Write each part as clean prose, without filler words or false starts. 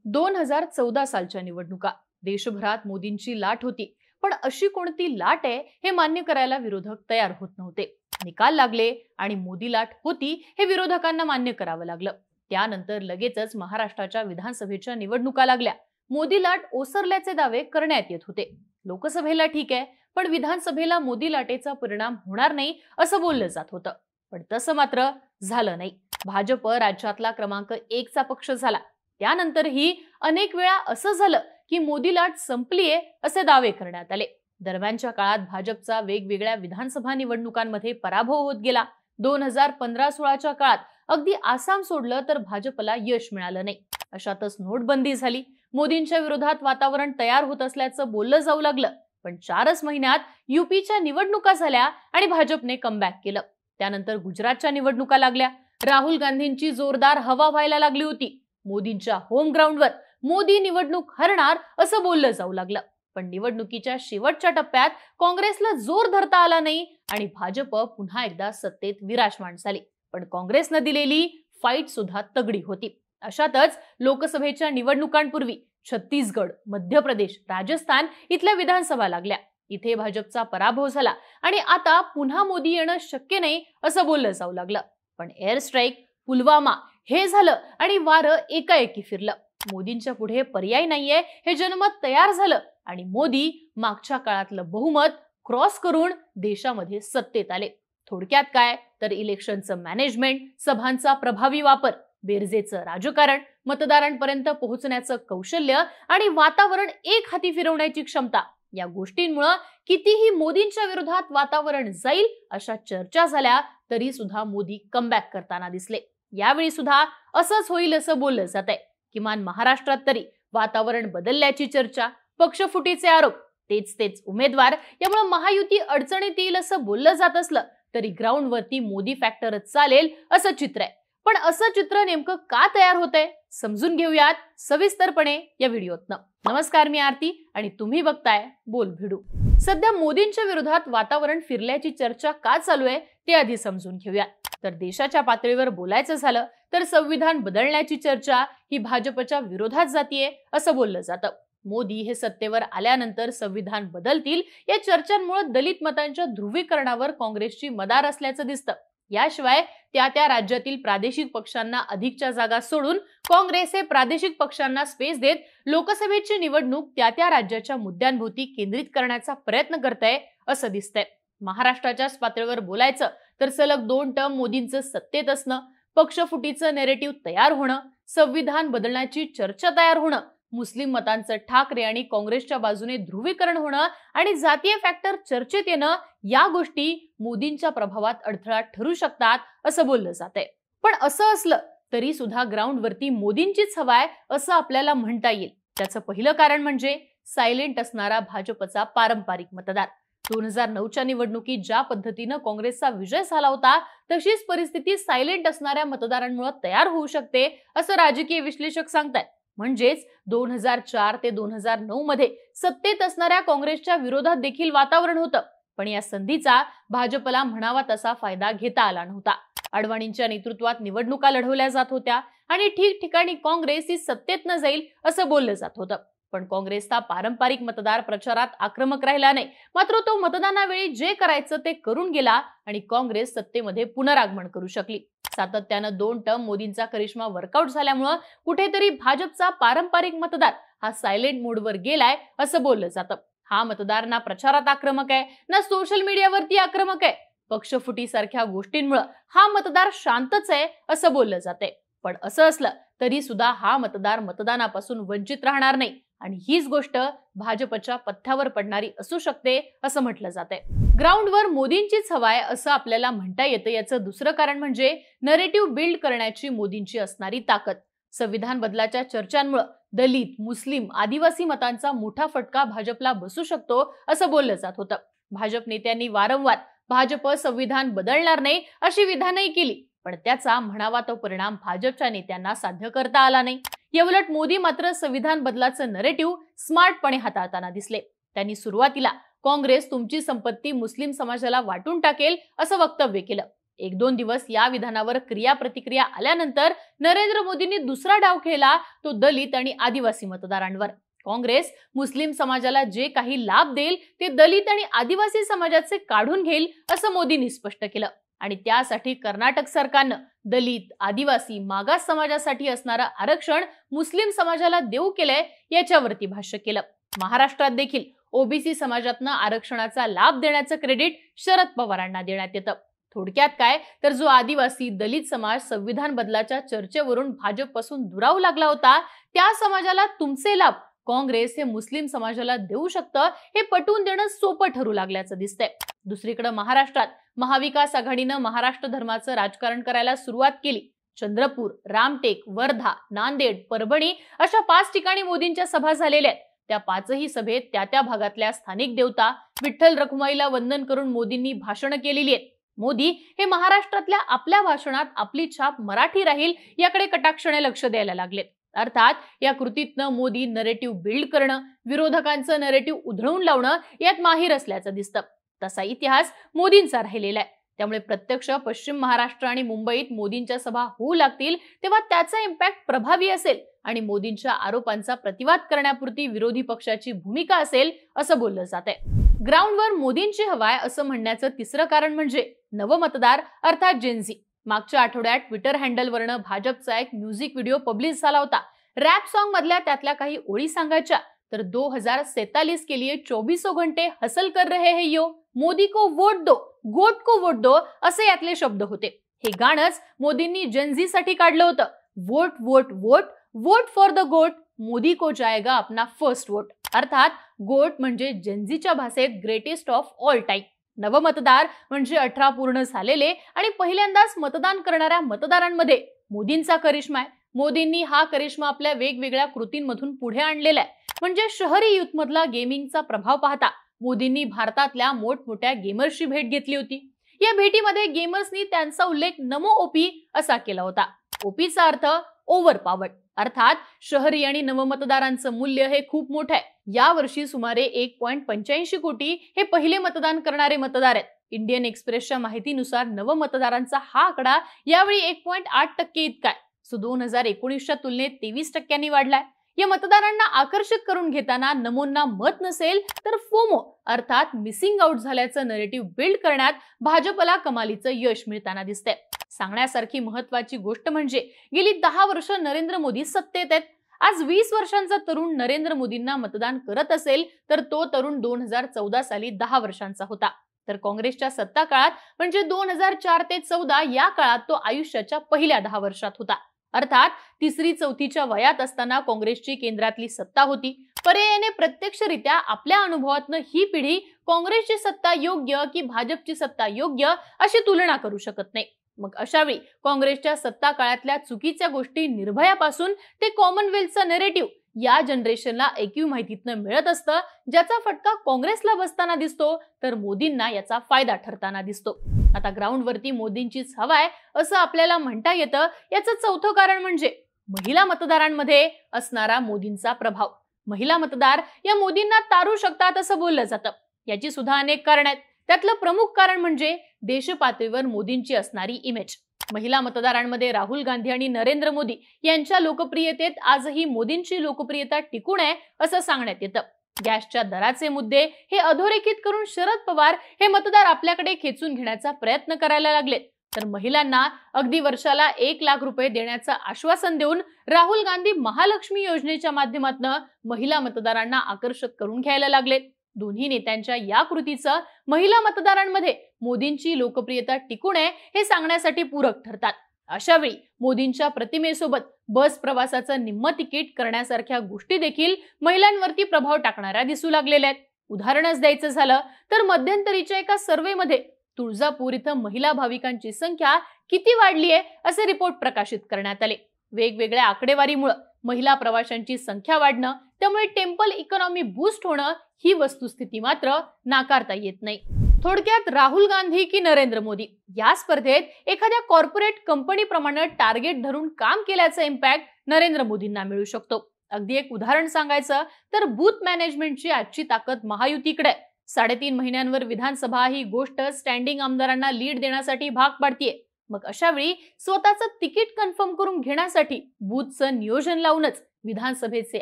2014 सालच्या निवडणुका देशभरात मोदींची लाट होती, पण अशी कोणती लाट आहे हे मान्य करायला विरोधक तयार होत नव्हते। निकाल लागले आणि मोदी लाट होती हे विरोधकांना मान्य करावं लागलं। त्यानंतर लगेचच महाराष्ट्राच्या विधानसभेच्या निवडणुका लागल्या। मोदी लाट ओसरल्याचे दावे करण्यात येत होते। लोकसभेला ठीक आहे, पण विधानसभेला मोदी लाटेचा परिणाम होणार नाही असं बोललं जात होतं। पण तसं मात्र झालं नाही। भाजप राज्यातला क्रमांक 1 चा पक्ष झाला। त्यानंतरही अनेक वेळा असं झालं की मोदी लाट संपलीये असे दावे करण्यात आले। दरम्यानच्या काळात भाजपचा वेगवेगळ्या विधानसभा निवडणुकांमध्ये पराभव होत गेला। 2015-16च्या काळात अगदी आसाम सोडलं तर भाजपला यश मिळालं नाही। अशातच नोटबंदी झाली। मोदींच्या विरोधात वातावरण तयार होत असल्याचं बोललं जाऊ लागलं। पण 4च महिन्यात यूपीच्या निवडणुका झाल्या आणि भाजपने कमबॅक केलं। त्यानंतर गुजरातच्या निवडणुका लागल्या। राहुल गांधींची जोरदार हवा व्हायला लागली होती। मोदींच्या होम ग्राउंडवर मोदी निवडणूक हरणार असं बोललं जाऊ लागलं। पण निवडणुकीच्या शेवटच्या टप्प्यात काँग्रेसला जोर धरता आला नाही आणि भाजप पुन्हा एकदा सत्तेत विराजमान झाली। पण काँग्रेसने दिलेली फाईट सुद्धा तगडी होती। अशातच लोकसभेच्या निवडणुकांपूर्वी छत्तीसगड, मध्य प्रदेश, राजस्थान इथल्या विधानसभा लागल्या। इथे भाजपचा पराभव झाला आणि आता पुन्हा मोदी येणं शक्य नाही असं बोललं जाऊ लागलं। पण एअर स्ट्राईक, पुलवामा हे झालं आणि वारं एकाएकी फिरलं। मोदींच्या पुढे पर्याय नाहीये हे जनमत तयार झालं आणि मोदी मागच्या काळातलं बहुमत क्रॉस करून देशामध्ये सत्तेत आले। थोडक्यात काय तर इलेक्शनचं मॅनेजमेंट, सभांचा प्रभावी वापर, बेरजेचं राजकारण, मतदारांपर्यंत पोहोचण्याचं कौशल्य आणि वातावरण एक हाती फिरवण्याची क्षमता, या गोष्टींमुळे कितीही मोदींच्या विरोधात वातावरण जाईल अशा चर्चा झाल्या तरी सुद्धा मोदी कमबॅक करताना दिसले। यावेळी सुद्धा असंच होईल असं बोललं जातंय। किमान महाराष्ट्रात तरी वातावरण बदलल्याची चर्चा, पक्षफुटीचे आरोप, तेच उमेदवार, यामुळे महायुती अडचणीत येईल असं बोललं जात असलं तरी ग्राउंडवरती मोदी फॅक्टरच चालेल असं चित्र आहे। पण असं चित्र नेमकं का तयार होतंय समजून घेऊयात सविस्तरपणे या व्हिडिओतनं। नमस्कार, मी आरती आणि तुम्ही बघताय बोल भिडू। सध्या मोदींच्या विरोधात वातावरण फिरल्याची चर्चा का चालू आहे ते आधी समजून घेऊयात। तर देशाच्या पातळीवर बोलायचं झालं तर संविधान बदलण्याची चर्चा ही भाजपच्या विरोधात जातीये असं बोललं जातं। मोदी हे सत्तेवर आल्यानंतर संविधान बदलतील या चर्चांमुळे दलित मतांच्या ध्रुवीकरणावर काँग्रेसची मदार असल्याचं दिसतं। याशिवाय त्या राज्यातील प्रादेशिक पक्षांना अधिकच्या जागा सोडून काँग्रेस हे प्रादेशिक पक्षांना स्पेस देत लोकसभेची निवडणूक त्या राज्याच्या मुद्द्यांभोवती केंद्रित करण्याचा प्रयत्न करतंय असं दिसतंय। महाराष्ट्राच्या पातळीवर बोलायचं तर सलग 2 टर्म मोदींचं सत्तेत असणं, पक्षफुटीचं नेरेटिव्ह तयार होणं, संविधान बदलण्याची चर्चा तयार होणं, मुस्लिम मतांचं ठाकरे आणि काँग्रेसच्या बाजूने ध्रुवीकरण होणं आणि जातीय फॅक्टर चर्चेत येणं, या गोष्टी मोदींच्या प्रभावात अडथळा ठरू शकतात असं बोललं जातंय। पण असं असलं तरी सुद्धा ग्राउंडवरती मोदींचीच हवा आहे असं आपल्याला म्हणता येईल। त्याचं पहिलं कारण म्हणजे सायलेंट असणारा भाजपचा पारंपरिक मतदार। 2009च्या निवडणुकीत ज्या पद्धतीनं काँग्रेसचा विजय झाला होता तशीच परिस्थिती सायलेंट असणाऱ्या मतदारांमुळे तयार होऊ शकते असं राजकीय विश्लेषक सांगतात। म्हणजेच 2004 ते 2009 मध्ये सत्तेत असणाऱ्या काँग्रेसच्या विरोधात देखील वातावरण होतं, पण या संधीचा भाजपला म्हणावा तसा फायदा घेता आला नव्हता। अडवाणींच्या नेतृत्वात निवडणुका लढवल्या जात होत्या आणि ठिकठिकाणी काँग्रेस ही सत्तेत न जाईल असं बोललं जात होतं। पण काँग्रेसचा पारंपरिक मतदार प्रचारात आक्रमक राहिला नाही, मात्र तो मतदानावेळी जे करायचं ते करून गेला आणि काँग्रेस सत्तेमध्ये पुनरागमन करू शकली। सातत्यानं 2 टर्म मोदींचा करिश्मा वर्कआउट झाल्यामुळे कुठेतरी भाजपचा पारंपरिक मतदार हा सायलेंट मोडवर गेलाय असं बोललं जातं। हा मतदार ना प्रचारात आक्रमक आहे ना सोशल मीडियावरती आक्रमक आहे। पक्षफुटी सारख्या गोष्टींमुळे हा मतदार शांतच आहे असं बोललं जातंय। पण असं असलं तरी सुद्धा हा मतदार मतदानापासून वंचित राहणार नाही आणि हीच गोष्ट भाजपच्या पथ्यावर पडणारी असू शकते असं म्हटलं जातंय। ग्राउंडवर मोदींचीच हवा आहे असं आपल्याला म्हणता येतं। याचं दुसरं कारण म्हणजे नरेटिव्ह बिल्ड करण्याची मोदींची असणारी ताकद। संविधान बदलाच्या चर्चांमुळे दलित, मुस्लिम, आदिवासी मतांचा मोठा फटका भाजपला बसू शकतो असं बोललं जात होतं। भाजप नेत्यांनी वारंवार भाजप संविधान बदलणार नाही अशी विधानही केली, पण त्याचा म्हणावा तो परिणाम भाजपच्या नेत्यांना साध्य करता आला नाही। याउलट मोदी मात्र संविधान बदलाचं नरेटिव्ह स्मार्टपणे हाताळताना दिसले। त्यांनी सुरुवातीला काँग्रेस तुमची संपत्ती मुस्लिम समाजाला वाटून टाकेल असं वक्तव्य केलं। एक दोन दिवस या विधानावर क्रिया प्रतिक्रिया आल्यानंतर नरेंद्र मोदींनी दुसरा डाव खेळला, तो दलित आणि आदिवासी मतदारांवर. काँग्रेस मुस्लिम समाजाला जे काही लाभ देईल ते दलित आणि आदिवासी समाजाचे काढून घेईल असं मोदींनी स्पष्ट केलं. आणि त्यासाठी कर्नाटक सरकारनं दलित, आदिवासी, मागास समाजासाठी असणारं आरक्षण मुस्लिम समाजाला देऊ केलंय याच्यावरती भाष्य केलं. महाराष्ट्रात देखील ओबीसी समाजातनं आरक्षणाचा लाभ देण्याचं क्रेडिट शरद पवारांना देण्यात येतं. थोडक्यात काय तर जो आदिवासी दलित समाज संविधान बदलाच्या चर्चेवरून भाजपपासून दुरावू लागला होता, त्या समाजाला तुमचे लाभ काँग्रेस हे मुस्लिम समाजाला देऊ शकतं हे पटवून देणं सोपं ठरू लागल्याचं दिसतंय. दुसरीकडे महाराष्ट्रात महाविकास आघाडीनं महाराष्ट्र धर्माचं राजकारण करायला सुरुवात केली. चंद्रपूर, रामटेक, वर्धा, नांदेड, परभणी अशा 5 ठिकाणी मोदींच्या सभा झालेल्या आहेत. त्या 5ही सभेत त्या भागातल्या स्थानिक देवता विठ्ठल रखुमाईला वंदन करून मोदींनी भाषणं केलेली आहेत. मोदी हे महाराष्ट्रातल्या आपल्या भाषणात आपली छाप मराठी राहील याकडे कटाक्षाने लक्ष द्यायला लागलेत. अर्थात या कृतीतनं मोदी नरेटिव्ह बिल्ड करणं, विरोधकांचं नरेटिव्ह उधळून लावणं यात माहीर असल्याचं दिसतं. तसा इतिहास मोदींचा राहिलेला आहे. त्यामुळे प्रत्यक्ष पश्चिम महाराष्ट्र आणि मुंबईत मोदींच्या सभा होऊ लागतील तेव्हा त्याचा इम्पॅक्ट प्रभावी असेल आणि मोदींच्या आरोपांचा प्रतिवाद करण्यापुरती विरोधी पक्षाची भूमिका असेल असं बोललं जात आहे. ग्राउंडवर मोदींची हवाय असं म्हणण्याचं तिसरं कारण म्हणजे नवमतदार अर्थात जेनझी. मागच्या आठवड्यात ट्विटर हँडलवरनं भाजपचा एक म्युझिक व्हिडिओ पब्लिश झाला होता. रॅप सॉन्ग मधल्या त्यातल्या काही ओळी सांगायच्या तर 2047 के लिए 24 घंटे हसल कर रहे हैं यो, मोदी को वोट दो, गोट को वोट दो असे यातले शब्द होते. हे गाणंच मोदींनी जेनझी साठी काढलं होतं. Vote vote vote, vote for the गोट, मोदी को जाएगा अपना फर्स्ट वोट. अर्थात गोट म्हणजे जेनझीच्या भाषेत ग्रेटेस्ट ऑफ ऑल टाइम. नवमतदार म्हणजे 18 पूर्ण झालेले आणि पहिल्यांदाच मतदान करणाऱ्या मतदारांमध्ये मोदींचा करिश्मा आहे. मोदींनी हा करिश्मा आपल्या वेगवेगळ्या कृतींमधून पुढे आणलेला आहे. म्हणजे शहरी युथ मधला गेमिंगचा प्रभाव पाहता मोदींनी भारतातल्या मोठमोठ्या गेमर्सची भेट घेतली होती. या भेटीमध्ये गेमर्सनी त्यांचा उल्लेख नमो ओपी असा केला होता. ओपीचा अर्थ ओव्हर पॉवर्ड. अर्थात शहरी आणि नवमतदारांचं मूल्य हे खूप मोठं आहे. यावर्षी सुमारे 1.85 कोटी हे पहिले मतदान करणारे मतदार आहेत. इंडियन एक्सप्रेसच्या माहितीनुसार नवमतदारांचा हा आकडा यावेळी 1.8% इतका आहे. 2019च्या तुलनेत 23% वाढलाय. या मतदारांना आकर्षित करून घेताना नमोंना मत नसेल तर फोमो अर्थात मिसिंग आउट झाल्याचं नरेटिव्ह बिल्ड करण्यात भाजपला कमालीचं यश मिळताना दिसतंय. सांगण्यासारखी महत्वाची गोष्ट म्हणजे गेली 10 वर्ष नरेंद्र मोदी सत्तेत आहेत. आज 20 वर्षांचा तरुण नरेंद्र मोदींना मतदान करत असेल तर तो तरुण 2014 साली 10 वर्षांचा होता. तर काँग्रेसच्या सत्ता काळात म्हणजे 2004 ते 14 या काळात तो आयुष्याच्या पहिल्या 10 वर्षात होता. अर्थात 3री-4थीच्या वयात असताना काँग्रेसची केंद्रातली सत्ता होती. पर्यायाने प्रत्यक्षरित्या आपल्या अनुभवातनं ही पिढी काँग्रेसची सत्ता योग्य की भाजपची सत्ता योग्य अशी तुलना करू शकत नाही. मग अशावेळी काँग्रेसच्या सत्ता काळातल्या चुकीच्या गोष्टी निर्भयापासून ते कॉमनवेल्थचा नरेटिव्ह या जनरेशनला ऐकीव माहितीतनं मिळत असतं, ज्याचा फटका काँग्रेसला बसताना दिसतो तर मोदींना याचा फायदा ठरताना दिसतो. आता ग्राउंडवरती मोदींचीच हवाय असं आपल्याला म्हणता येतं. याचं चौथं कारण म्हणजे महिला मतदारांमध्ये असणारा मोदींचा प्रभाव. महिला मतदार या मोदींना तारू शकतात असं बोललं जातं. याची सुद्धा अनेक कारण आहेत. त्यातलं प्रमुख कारण म्हणजे देशपातळीवर मोदींची असणारी इमेज. महिला मतदारांमध्ये राहुल गांधी आणि नरेंद्र मोदी यांच्या लोकप्रियतेत आजही मोदींची लोकप्रियता टिकून आहे असं सांगण्यात येतं. गॅसच्या दराचे मुद्दे हे अधोरेखित करून शरद पवार हे मतदार आपल्याकडे खेचून घेण्याचा प्रयत्न करायला लागले. तर महिलांना अगदी वर्षाला 1 लाख रुपये देण्याचं आश्वासन देऊन राहुल गांधी महालक्ष्मी योजनेच्या माध्यमातून महिला मतदारांना आकर्षित करून घ्यायला लागले. दोन्ही नेत्यांच्या या कृतीचं महिला मतदारांमध्ये मोदींची लोकप्रियता टिकून आहे हे सांगण्यासाठी पूरक ठरतात. अशावेळी मोदींच्या प्रतिमेसोबत बस प्रवासाचं निम्म तिकीट करण्यासारख्या गोष्टी देखील महिलांवरती प्रभाव टाकणाऱ्या दिसू लागलेल्या आहेत. उदाहरणच द्यायचं झालं तर मध्यंतरीच्या एका सर्व्हेमध्ये तुळजापूर इथं महिला भाविकांची संख्या किती वाढली आहे असे रिपोर्ट प्रकाशित करण्यात आले. वेगवेगळ्या आकडेवारीमुळे महिला प्रवाशांची संख्या वाढणं, त्यामुळे टेम्पल इकॉनॉमी बूस्ट होणं ही वस्तुस्थिती मात्र नाकारता येत नाही. थोडक्यात राहुल गांधी की नरेंद्र मोदी या स्पर्धेत एखाद्या कॉर्पोरेट कंपनीप्रमाणे टार्गेट धरून काम केल्याचा इम्पॅक्ट नरेंद्र मोदींना मिळू शकतो. अगदी एक उदाहरण सांगायचं तर बूथ मॅनेजमेंटची आजची ताकद महायुतीकडे. 3.5 महिन्यांवर विधानसभा ही गोष्ट स्टँडिंग आमदारांना लीड देण्यासाठी भाग पाडतीये. मग अशा वेळी स्वतःचं तिकीट कन्फर्म करून घेण्यासाठी बूथचं नियोजन लावूनच विधानसभेचे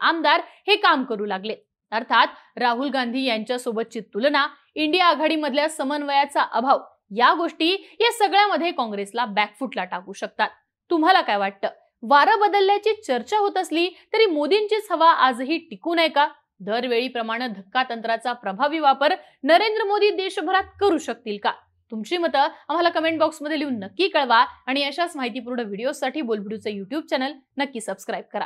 आमदार हे काम करू लागले. अर्थात राहुल गांधी यांच्यासोबतची तुलना, इंडिया आघाडीमधल्या समन्वयाचा अभाव या गोष्टी या सगळ्यामध्ये काँग्रेसला बॅकफुटला टाकू शकतात. तुम्हाला काय वाटतं? वारं बदलल्याची चर्चा होत असली तरी मोदींचीच हवा आजही टिकून आहे का? दरवेळीप्रमाणे धक्कातंत्राचा प्रभावी वापर नरेंद्र मोदी देशभरात करू शकतील का? तुमची मतं आम्हाला कमेंट बॉक्समध्ये लिहून नक्की कळवा आणि अशाच माहितीपूर्ण व्हिडिओसाठी बोलबिडूचे YouTube चॅनल नक्की सबस्क्राईब करा.